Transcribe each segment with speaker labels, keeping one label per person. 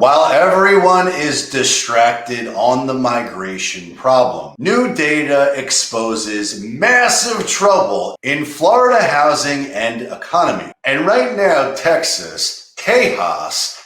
Speaker 1: While everyone is distracted on the migration problem, new data exposes massive trouble in Florida housing and economy. And right now, Texas, Texas,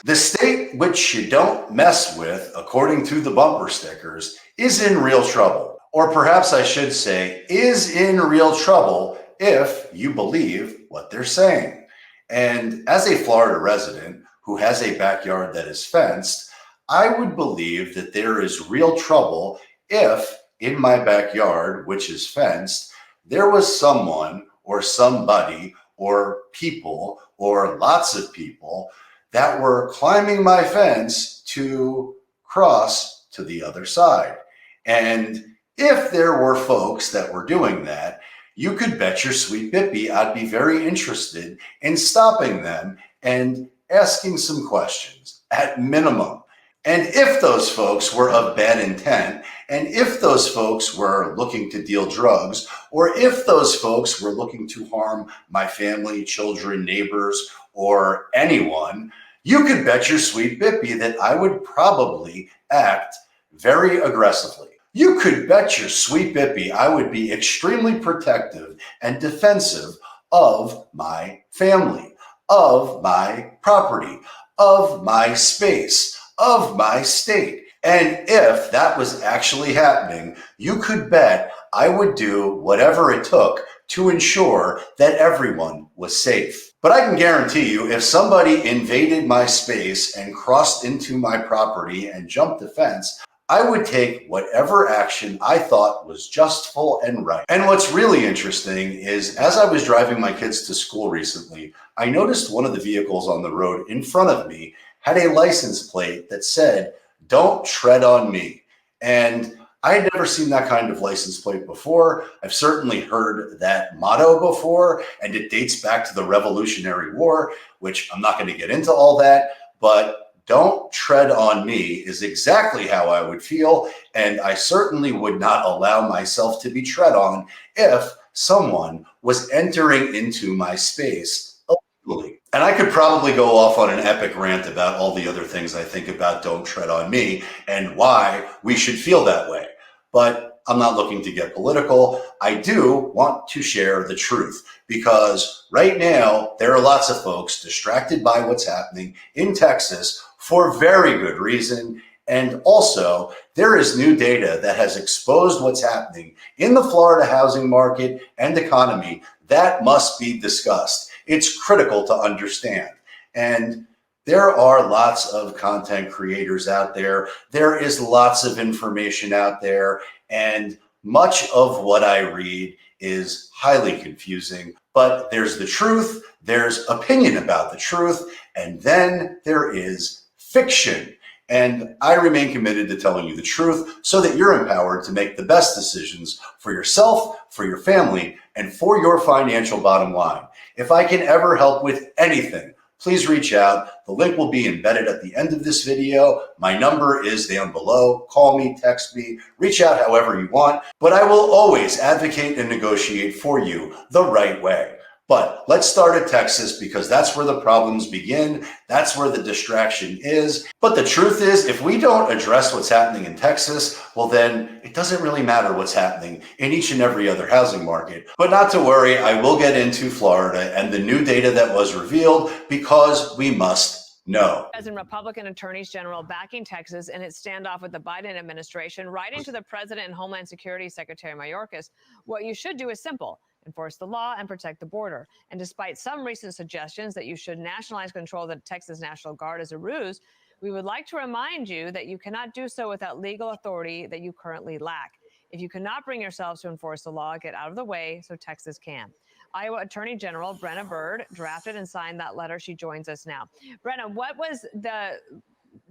Speaker 1: the state which you don't mess with, according to the bumper stickers, is in real trouble. Or perhaps I should say, is in real trouble if you believe what they're saying. And as a Florida resident who has a backyard that is fenced, I would believe that there is real trouble if in my backyard, which is fenced, there was someone or somebody or people or lots of people that were climbing my fence to cross to the other side. And if there were folks that were doing that, you could bet your sweet Bippy I'd be very interested in stopping them and asking some questions at minimum. And if those folks were of bad intent, and if those folks were looking to deal drugs, or if those folks were looking to harm my family, children, neighbors, or anyone, you could bet your sweet Bippy that I would probably act very aggressively. You could bet your sweet Bippy I would be extremely protective and defensive of my family, of my property, of my space, of my state. And if that was actually happening, you could bet I would do whatever it took to ensure that everyone was safe. But I can guarantee you, if somebody invaded my space and crossed into my property and jumped the fence, I would take whatever action I thought was justful and right. And what's really interesting is, as I was driving my kids to school recently, I noticed one of the vehicles on the road in front of me had a license plate that said, "Don't tread on me." And I had never seen that kind of license plate before. I've certainly heard that motto before, and it dates back to the Revolutionary War, which I'm not going to get into all that, but "Don't tread on me" is exactly how I would feel, and I certainly would not allow myself to be tread on if someone was entering into my space illegally. And I could probably go off on an epic rant about all the other things I think about "don't tread on me" and why we should feel that way. But I'm not looking to get political. I do want to share the truth, because right now there are lots of folks distracted by what's happening in Texas for very good reason. And also, there is new data that has exposed what's happening in the Florida housing market and economy that must be discussed. It's critical to understand. And there are lots of content creators out there. There is lots of information out there, and much of what I read is highly confusing. But there's the truth, there's opinion about the truth, and then there is fiction. And I remain committed to telling you the truth so that you're empowered to make the best decisions for yourself, for your family, and for your financial bottom line. If I can ever help with anything, please reach out. The link will be embedded at the end of this video. My number is down below. Call me, text me, reach out however you want, but I will always advocate and negotiate for you the right way. But let's start at Texas, because that's where the problems begin. That's where the distraction is. But the truth is, if we don't address what's happening in Texas, well, then it doesn't really matter what's happening in each and every other housing market. But not to worry, I will get into Florida and the new data that was revealed, because we must know.
Speaker 2: As in Republican attorneys general backing Texas in its standoff with the Biden administration, writing to the president and Homeland Security Secretary Mayorkas, what you should do is simple: enforce the law and protect the border. And despite some recent suggestions that you should nationalize control of the Texas National Guard as a ruse, we would like to remind you that you cannot do so without legal authority that you currently lack. If you cannot bring yourselves to enforce the law, get out of the way so Texas can. Iowa Attorney General Brenna Bird drafted and signed that letter. She joins us now. Brenna, what was the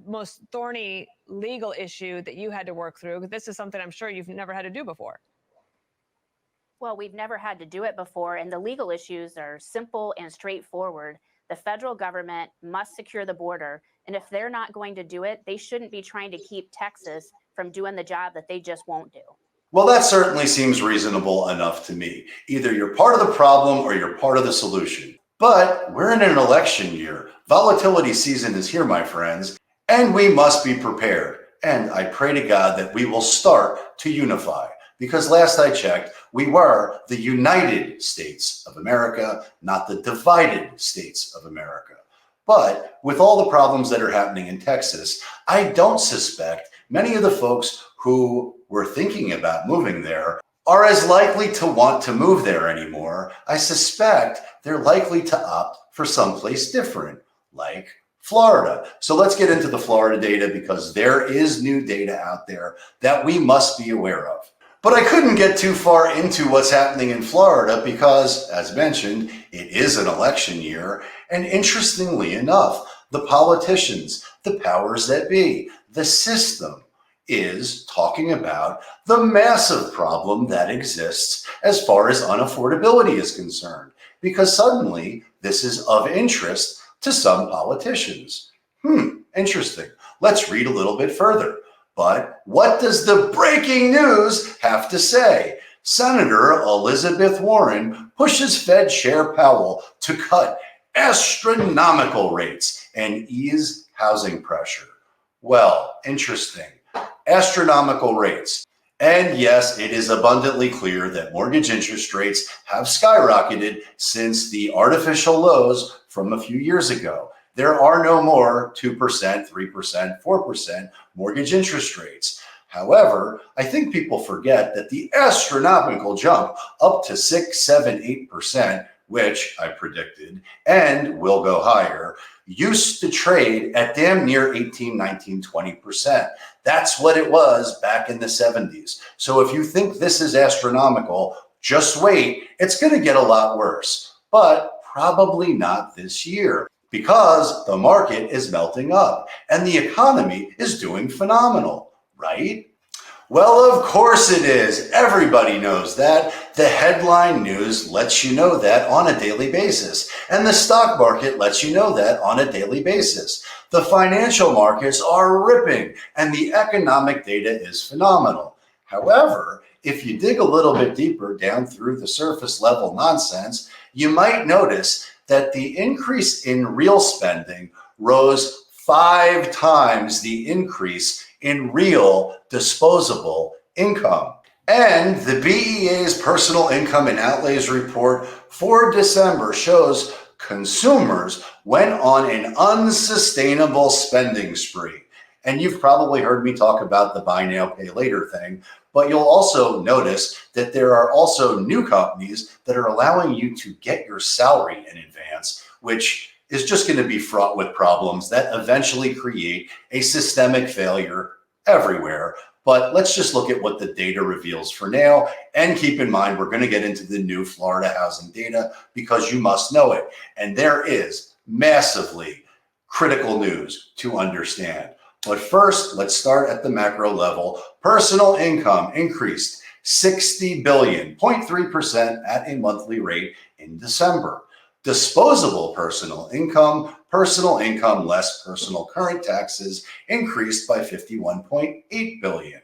Speaker 2: most thorny legal issue that you had to work through? This is something I'm sure you've never had to do before.
Speaker 3: Well, we've never had to do it before, and the legal issues are simple and straightforward. The federal government must secure the border, and if they're not going to do it, they shouldn't be trying to keep Texas from doing the job that they just won't do.
Speaker 1: Well, that certainly seems reasonable enough to me. Either you're part of the problem or you're part of the solution. But we're in an election year. Volatility season is here, my friends, and we must be prepared. And I pray to God that we will start to unify. Because last I checked, we were the United States of America, not the divided States of America. But with all the problems that are happening in Texas, I don't suspect many of the folks who were thinking about moving there are as likely to want to move there anymore. I suspect they're likely to opt for someplace different, like Florida. So let's get into the Florida data because there is new data out there that we must be aware of. But I couldn't get too far into what's happening in Florida because, as mentioned, it is an election year. And interestingly enough, the politicians, the powers that be, the system is talking about the massive problem that exists as far as unaffordability is concerned, because suddenly this is of interest to some politicians. Interesting. Let's read a little bit further. But what does the breaking news have to say? Senator Elizabeth Warren pushes Fed Chair Powell to cut astronomical rates and ease housing pressure. Well, interesting. Astronomical rates. And yes, it is abundantly clear that mortgage interest rates have skyrocketed since the artificial lows from a few years ago. There are no more 2%, 3%, 4% mortgage interest rates. However, I think people forget that the astronomical jump up to 6, 7, 8%, which I predicted and will go higher, used to trade at damn near 18, 19, 20%. That's what it was back in the 70s. So if you think this is astronomical, just wait. It's going to get a lot worse, but probably not this year because the market is melting up and the economy is doing phenomenal, right? Well, of course it is. Everybody knows that. The headline news lets you know that on a daily basis. And the stock market lets you know that on a daily basis. The financial markets are ripping and the economic data is phenomenal. However, if you dig a little bit deeper down through the surface level nonsense, you might notice that the increase in real spending rose 5 times the increase in real disposable income. And the BEA's personal income and outlays report for December shows consumers went on an unsustainable spending spree. And you've probably heard me talk about the buy now, pay later thing, but you'll also notice that there are also new companies that are allowing you to get your salary in advance, which is just going to be fraught with problems that eventually create a systemic failure everywhere. But let's just look at what the data reveals for now. And keep in mind, we're going to get into the new Florida housing data because you must know it. And there is massively critical news to understand. But first, let's start at the macro level. Personal income increased 60 billion, 0.3% at a monthly rate in December. Disposable personal income less personal current taxes increased by 51.8 billion.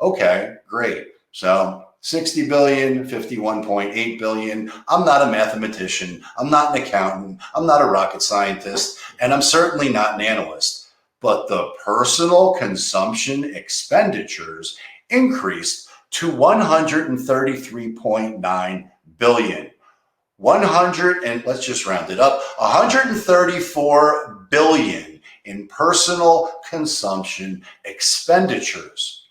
Speaker 1: Okay, great. So 60 billion, 51.8 billion. I'm not a mathematician. I'm not an accountant. I'm not a rocket scientist. And I'm certainly not an analyst. But the personal consumption expenditures increased to 133.9 billion. 100 and let's just round it up, 134 billion in personal consumption expenditures.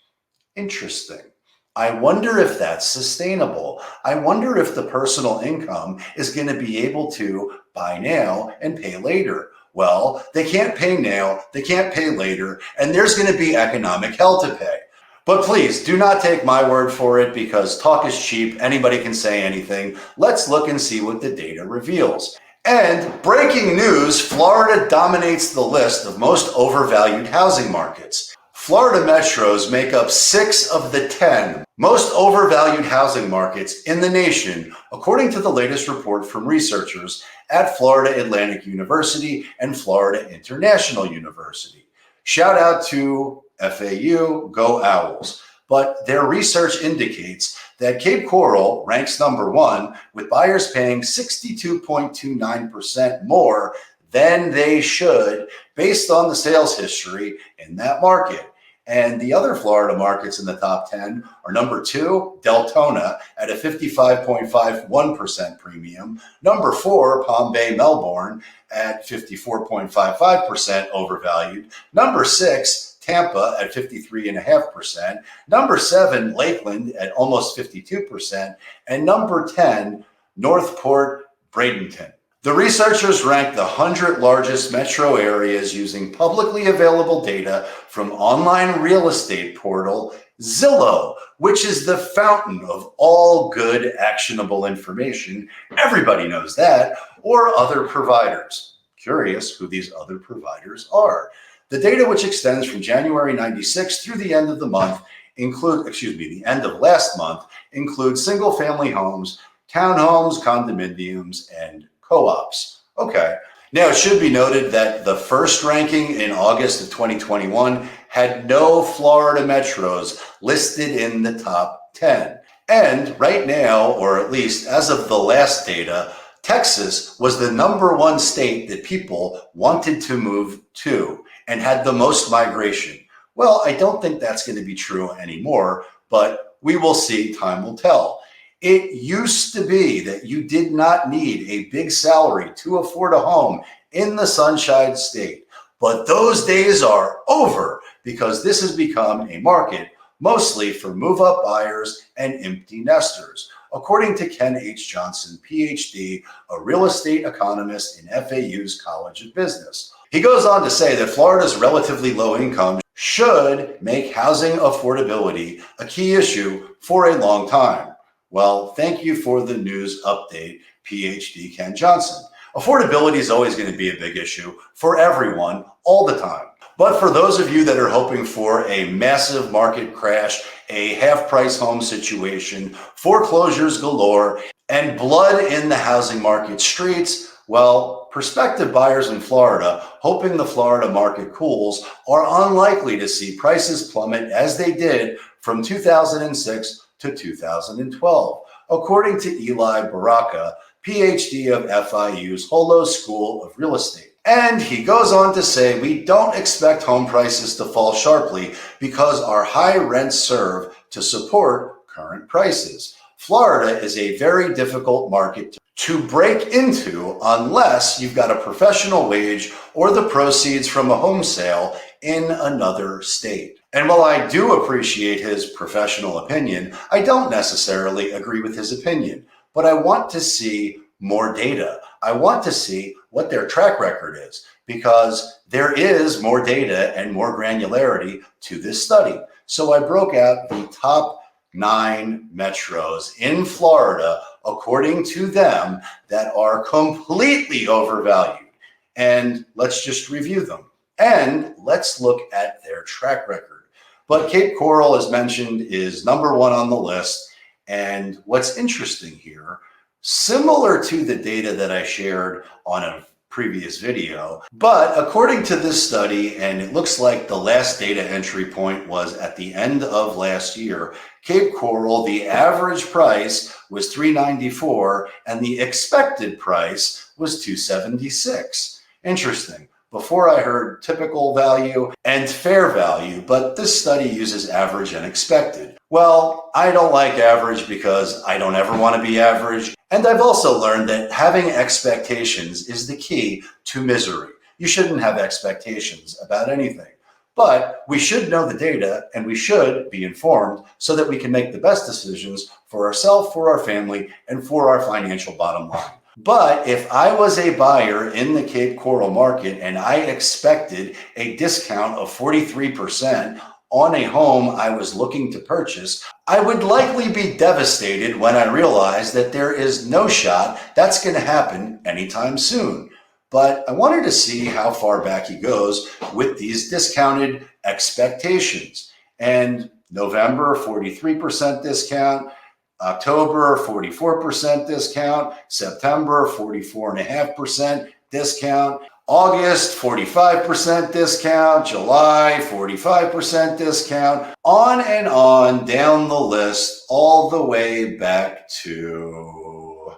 Speaker 1: Interesting. I wonder if that's sustainable. I wonder if the personal income is going to be able to buy now and pay later. Well, they can't pay now, they can't pay later, and there's going to be economic hell to pay. But please do not take my word for it because talk is cheap. Anybody can say anything. Let's look and see what the data reveals. And breaking news, Florida dominates the list of most overvalued housing markets. Florida metros make up 6 of the 10 most overvalued housing markets in the nation, according to the latest report from researchers at Florida Atlantic University and Florida International University. Shout out to FAU, go Owls. But their research indicates that Cape Coral ranks number one, with buyers paying 62.29% more than they should based on the sales history in that market. And the other Florida markets in the top 10 are number 2, Deltona at a 55.51% premium. Number 4, Palm Bay, Melbourne at 54.55% overvalued. Number 6, Tampa at 53.5%. Number 7, Lakeland at almost 52%. And number 10, Northport, Bradenton. The researchers ranked the 100 largest metro areas using publicly available data from online real estate portal Zillow, which is the fountain of all good actionable information. Everybody knows that, or other providers. Curious who these other providers are. The data, which extends from January 96 through the end of the month, the end of last month, includes single family homes, townhomes, condominiums, and co-ops. Okay. Now, it should be noted that the first ranking in August of 2021 had no Florida metros listed in the top 10. And right now, or at least as of the last data, Texas was the number one state that people wanted to move to and had the most migration. Well, I don't think that's going to be true anymore, but we will see. Time will tell. It used to be that you did not need a big salary to afford a home in the Sunshine State, but those days are over because this has become a market mostly for move-up buyers and empty nesters, according to Ken H. Johnson, PhD, a real estate economist in FAU's College of Business. He goes on to say that Florida's relatively low income should make housing affordability a key issue for a long time. Well, thank you for the news update, PhD Ken Johnson. Affordability is always going to be a big issue for everyone all the time. But for those of you that are hoping for a massive market crash, a half-price home situation, foreclosures galore, and blood in the housing market streets, well, prospective buyers in Florida, hoping the Florida market cools, are unlikely to see prices plummet as they did from 2006 to 2012, according to Eli Baraka, PhD of FIU's Holo School of Real Estate. And he goes on to say, we don't expect home prices to fall sharply because our high rents serve to support current prices. Florida is a very difficult market to break into unless you've got a professional wage or the proceeds from a home sale in another state. And while I do appreciate his professional opinion, I don't necessarily agree with his opinion, but I want to see more data. I want to see what their track record is, because there is more data and more granularity to this study. So I broke out the top 9 metros in Florida, according to them, that are completely overvalued. And let's just review them. And let's look at their track record. But Cape Coral, as mentioned, is number 1 on the list. And what's interesting here, similar to the data that I shared on a previous video, but according to this study, and it looks like the last data entry point was at the end of last year, Cape Coral, the average price was $394 and the expected price was $276. Interesting. Before I heard typical value and fair value, but this study uses average and expected. Well, I don't like average because I don't ever want to be average. And I've also learned that having expectations is the key to misery. You shouldn't have expectations about anything. But we should know the data and we should be informed so that we can make the best decisions for ourselves, for our family, and for our financial bottom line. But if I was a buyer in the Cape Coral market and I expected a discount of 43% on a home I was looking to purchase, I would likely be devastated when I realized that there is no shot that's going to happen anytime soon. But I wanted to see how far back he goes with these discounted expectations. And November, 43% discount. October, 44% discount. September, 44.5% discount. August, 45% discount, July, 45% discount, on and on down the list, all the way back to,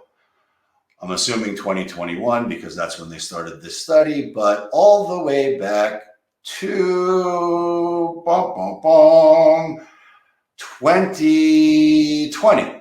Speaker 1: I'm assuming 2021 because that's when they started this study, but all the way back to 2020.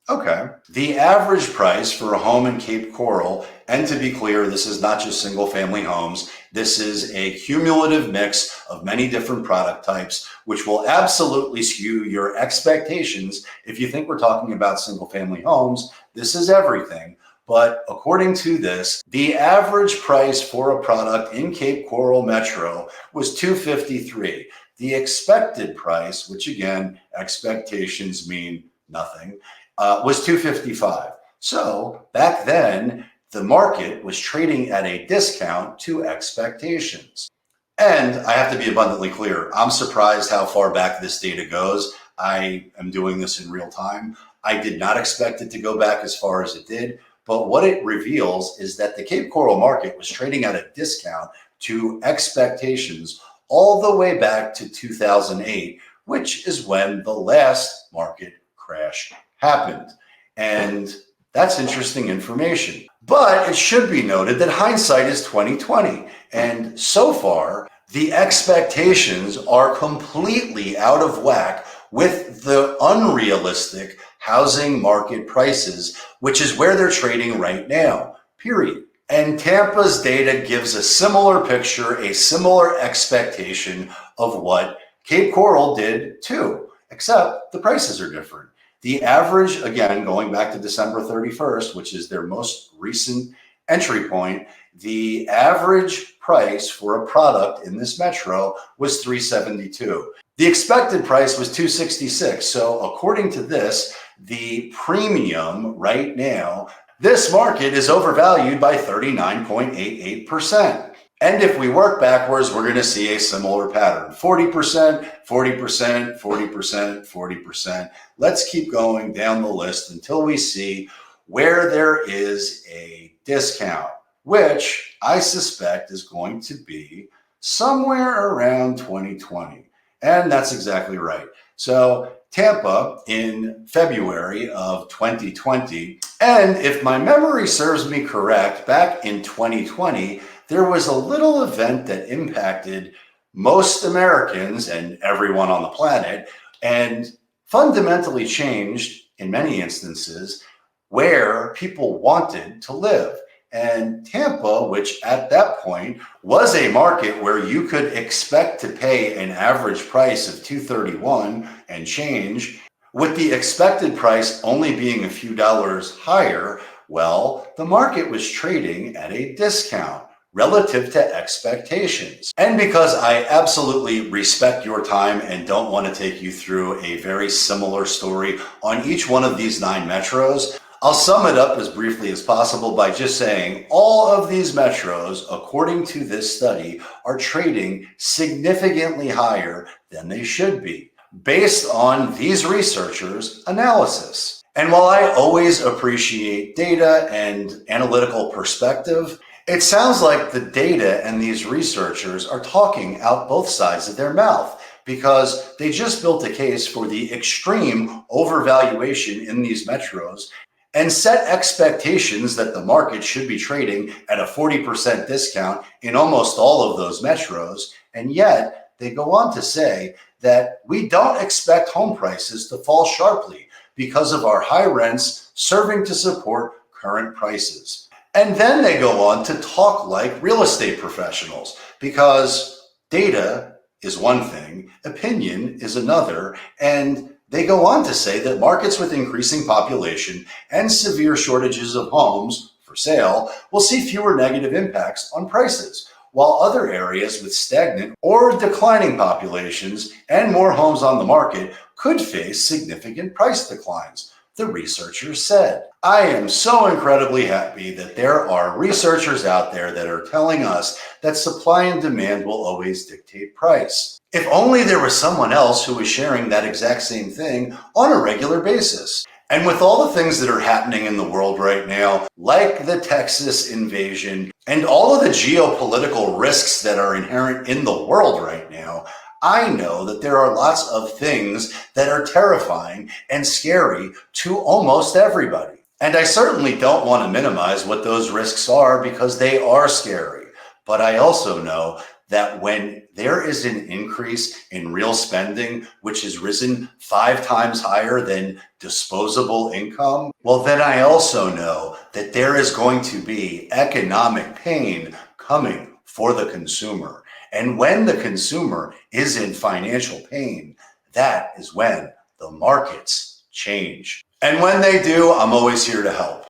Speaker 1: Okay. The average price for a home in Cape Coral, and to be clear, this is not just single family homes. This is a cumulative mix of many different product types, which will absolutely skew your expectations. If you think we're talking about single family homes, this is everything. But according to this, the average price for a product in Cape Coral Metro was $253. The expected price, which again, expectations mean nothing, was $255. So back then, the market was trading at a discount to expectations. And I have to be abundantly clear, I'm surprised how far back this data goes. I am doing this in real time. I did not expect it to go back as far as it did, but what it reveals is that the Cape Coral market was trading at a discount to expectations all the way back to 2008, which is when the last market crash happened. And that's interesting information. But it should be noted that hindsight is 2020. And so far, the expectations are completely out of whack with the unrealistic housing market prices, which is where they're trading right now, period. And Tampa's data gives a similar picture, a similar expectation of what Cape Coral did too, except the prices are different. The average, again, going back to December 31st, which is their most recent entry point, the average price for a product in this metro was $372. The expected price was $266. So according to this, the premium right now, this market is overvalued by 39.88%. And if we work backwards, we're going to see a similar pattern. 40%, 40%, 40%, 40%. Let's keep going down the list until we see where there is a discount, which I suspect is going to be somewhere around 2020. And that's exactly right. So Tampa in February of 2020, and if my memory serves me correct, back in 2020, there was a little event that impacted most Americans and everyone on the planet and fundamentally changed, in many instances, where people wanted to live. And Tampa, which at that point was a market where you could expect to pay an average price of $231 and change, with the expected price only being a few dollars higher, well, the market was trading at a discount relative to expectations. And because I absolutely respect your time and don't want to take you through a very similar story on each one of these 9 metros, I'll sum it up as briefly as possible by just saying all of these metros, according to this study, are trading significantly higher than they should be, based on these researchers' analysis. And while I always appreciate data and analytical perspective, it sounds like the data and these researchers are talking out both sides of their mouth, because they just built a case for the extreme overvaluation in these metros and set expectations that the market should be trading at a 40% discount in almost all of those metros. And yet they go on to say that we don't expect home prices to fall sharply because of our high rents serving to support current prices. And then they go on to talk like real estate professionals, because data is one thing, opinion is another, and they go on to say that markets with increasing population and severe shortages of homes for sale will see fewer negative impacts on prices, while other areas with stagnant or declining populations and more homes on the market could face significant price declines, the researchers said. I am so incredibly happy that there are researchers out there that are telling us that supply and demand will always dictate price. If only there was someone else who was sharing that exact same thing on a regular basis. And with all the things that are happening in the world right now, like the Texas invasion and all of the geopolitical risks that are inherent in the world right now, I know that there are lots of things that are terrifying and scary to almost everybody. And I certainly don't want to minimize what those risks are because they are scary. But I also know that when there is an increase in real spending, which has risen 5 times higher than disposable income, well, then I also know that there is going to be economic pain coming for the consumer. And when the consumer is in financial pain, that is when the markets change. And when they do, I'm always here to help.